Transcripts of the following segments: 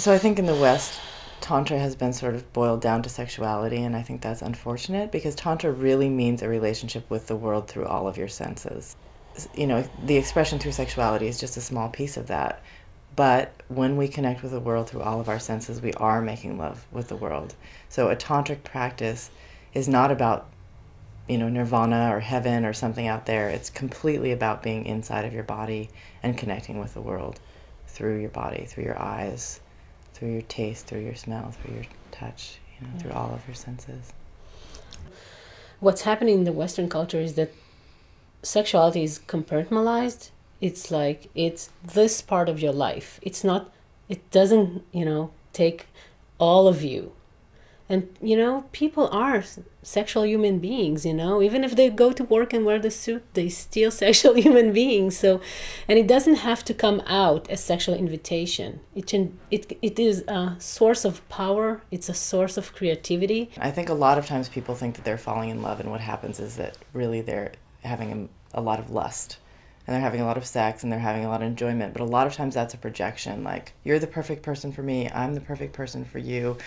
So I think in the West, Tantra has been sort of boiled down to sexuality, and I think that's unfortunate because Tantra really means a relationship with the world through all of your senses. You know, the expression through sexuality is just a small piece of that. But when we connect with the world through all of our senses, we are making love with the world. So a tantric practice is not about, you know, nirvana or heaven or something out there. It's completely about being inside of your body and connecting with the world through your body, through your eyes, through your taste, through your smell, through your touch, you know, through all of your senses. What's happening in the Western culture is that sexuality is compartmentalized. It's like it's this part of your life. It's not, it doesn't, take all of you. And, people are sexual human beings, even if they go to work and wear the suit, they still sexual human beings. So, and it doesn't have to come out as sexual invitation. It is a source of power. It's a source of creativity. I think a lot of times people think that they're falling in love, and what happens is that really they're having a lot of lust. And they're having a lot of sex, and they're having a lot of enjoyment. But a lot of times that's a projection, like, you're the perfect person for me, I'm the perfect person for you.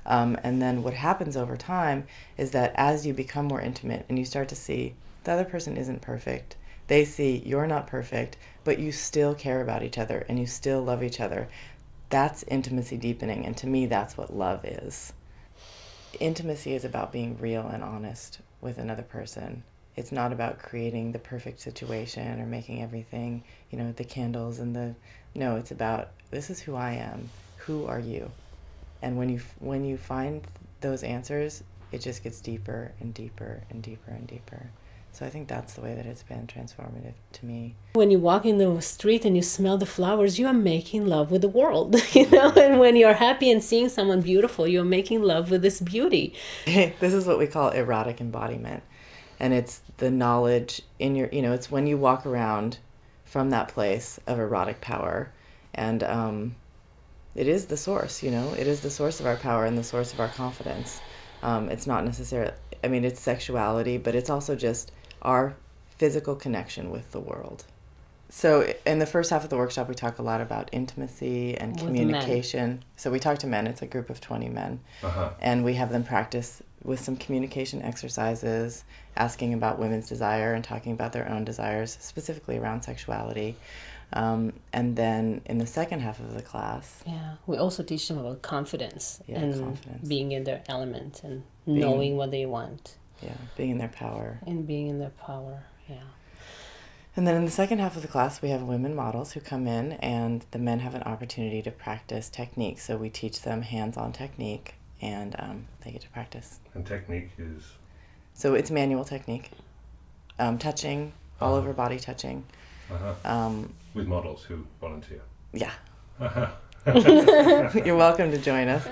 And then what happens over time is that as you become more intimate and you start to see the other person isn't perfect, they see you're not perfect, but you still care about each other and you still love each other. That's intimacy deepening, and to me that's what love is. Intimacy is about being real and honest with another person. It's not about creating the perfect situation or making everything, the candles and no, it's about, this is who I am. Who are you? And when you find those answers, it just gets deeper and deeper and deeper and deeper. So I think that's the way that it's been transformative to me. When you walk in the street and you smell the flowers, you are making love with the world, And when you're happy and seeing someone beautiful, you're making love with this beauty. This is what we call erotic embodiment. And it's the knowledge in your, it's when you walk around from that place of erotic power. And it is the source, it is the source of our power and the source of our confidence. It's not necessarily, it's sexuality, but it's also just our physical connection with the world. So in the first half of the workshop, we talk a lot about intimacy and communication. So we talk to men. It's a group of 20 men. And we have them practice with some communication exercises, asking about women's desire and talking about their own desires, specifically around sexuality. And then in the second half of the class... Yeah, we also teach them about confidence being in their element and knowing what they want. Yeah, being in their power. And being in their power, yeah. And then in the second half of the class, we have women models who come in, and the men have an opportunity to practice technique. So we teach them hands-on technique, and they get to practice. And technique is? So it's manual technique, touching, all over body touching. With models who volunteer? Yeah. You're welcome to join us.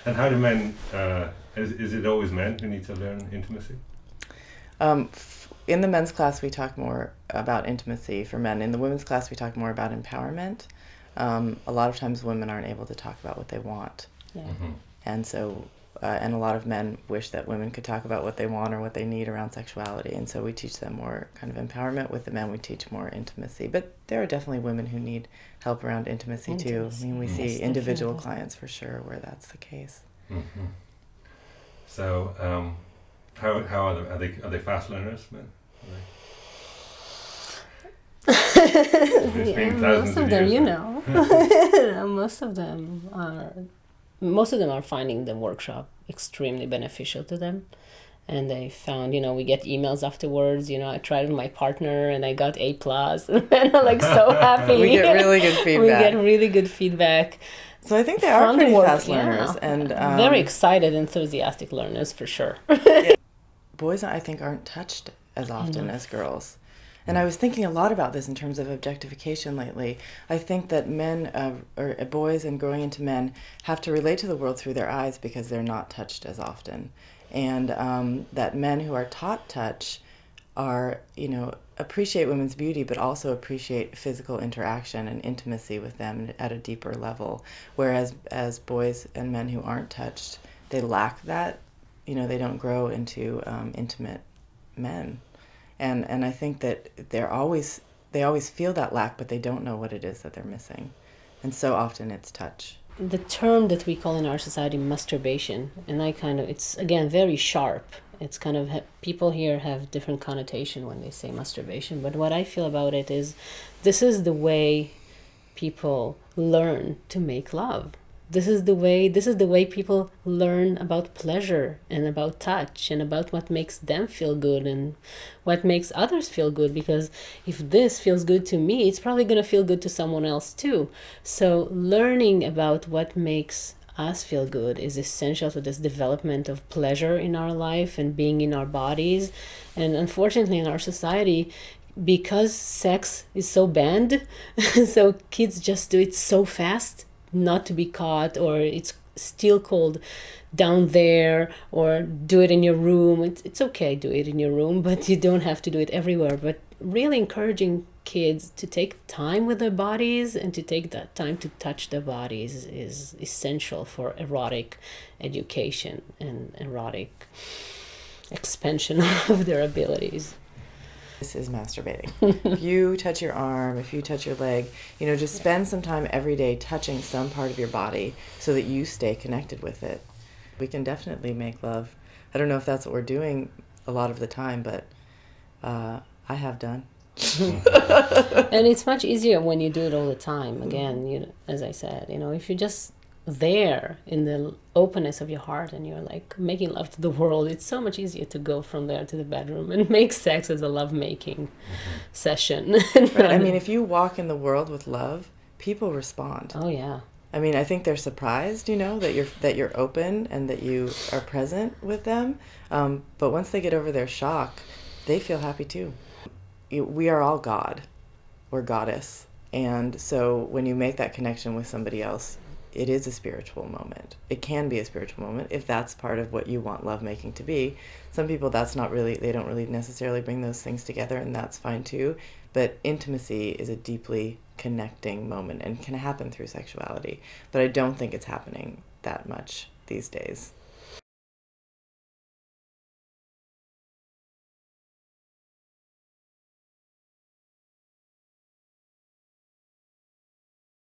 And how do men, is it always men who need to learn intimacy? In the men's class, we talk more about intimacy for men. In the women's class, we talk more about empowerment. A lot of times women aren't able to talk about what they want. Yeah. And so, and a lot of men wish that women could talk about what they want or what they need around sexuality. And so we teach them more kind of empowerment. With the men, we teach more intimacy. But there are definitely women who need help around intimacy too. We see individual clients for sure where that's the case. So, how are they fast learners, men? Most of them, most of them are finding the workshop extremely beneficial to them. And they found, we get emails afterwards, I tried with my partner and I got A+, and I'm so happy. We get really good feedback. So I think they are pretty fast learners. And very excited, enthusiastic learners for sure. Boys, I think, aren't touched as often as girls. And I was thinking a lot about this in terms of objectification lately. I think that men, or boys and growing into men, have to relate to the world through their eyes because they're not touched as often. And that men who are taught touch are, appreciate women's beauty, but also appreciate physical interaction and intimacy with them at a deeper level. Whereas as boys and men who aren't touched, they lack that. They don't grow into intimate men. And I think that they're always they always feel that lack, but they don't know what it is that they're missing. And so often it's touch. The term that we call in our society masturbation, and it's again very sharp. It's kind of, people here have different connotation when they say masturbation, but what I feel about it is this is the way people learn to make love. This is the way people learn about pleasure and about touch and about what makes them feel good and what makes others feel good, because if this feels good to me, it's probably going to feel good to someone else too. So learning about what makes us feel good is essential to this development of pleasure in our life and being in our bodies. And unfortunately in our society, because sex is so banned, so kids just do it so fast not to be caught, or it's still called down there, or do it in your room. It's okay, do it in your room, but you don't have to do it everywhere. But really encouraging kids to take time with their bodies and to take that time to touch their bodies is essential for erotic education and erotic expansion of their abilities. This is masturbating. If you touch your arm, if you touch your leg, just spend some time every day touching some part of your body so that you stay connected with it. We can definitely make love. I don't know if that's what we're doing a lot of the time, but I have done. And it's much easier when you do it all the time. Again, as I said, if you're just there in the openness of your heart and you're like making love to the world, it's so much easier to go from there to the bedroom and make sex as a love-making session. Right. I mean, if you walk in the world with love, people respond. Oh yeah. I mean, I think they're surprised, that you're open and that you are present with them. But once they get over their shock, they feel happy too. We are all God or goddess. And so when you make that connection with somebody else, it is a spiritual moment. It can be a spiritual moment if that's part of what you want lovemaking to be. Some people, they don't really necessarily bring those things together, and that's fine too. But intimacy is a deeply connecting moment and can happen through sexuality. But I don't think it's happening that much these days.